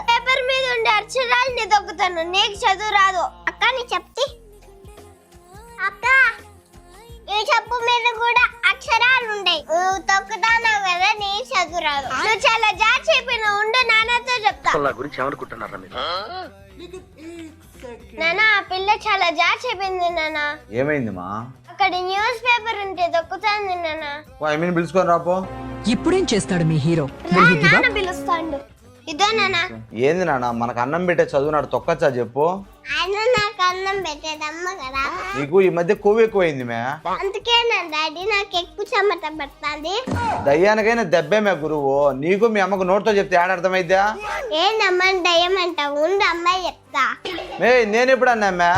Paper మీద ఉండే అక్షరాలని దొక్కుతాను. నీకు చదువు రాదు అక్క. నీ చెప్తే అక్క ఈ చెప్పు మీద కూడా అక్షరాలు ఉంటాయి. నువ్వు తొక్కుతాను కదా, నీకు చదువు రాదు. నువ్వు చాలా జాగ్రత్త చెప్పిన ఉండు, నాన్నతో చెప్తా. నానా ఆ పిల్ల చాలా జాగ్రత్త చెప్పింది నానా. ఏమైంది మా? అక్కడ న్యూస్ పేపర్ ఉంటే దొక్కుతాంది నానా. ఐమీన్ పిలుచుకొని రాపో. ఇప్పుడేం చేస్తాడు మీ హీరో? నాన్న పిలుస్తాండు. ఇదో నానా. ఏంది నాన్న, మనకు అన్నం పెట్టే చదువు నాడు తొక్కచ్చా చెప్పు. ఆయన నాకు అన్నం పెట్టేదమ్మ కదా. నీకు ఈ మధ్య కొవ్వు ఎక్కువైంది మే. అందుకే నా డాడీ నాకు ఎక్కువ చెమట పడుతుంది. దయ్యానికైనా దెబ్బే మే గురువు. నీకు మీ అమ్మకు నోటితో చెప్తే ఏడ అర్థమైద్దా? ఏందమ్మా దయ్యం అంటావు? ఉండు అమ్మాయి చెప్తా. నేను ఎప్పుడు అన్నా మే?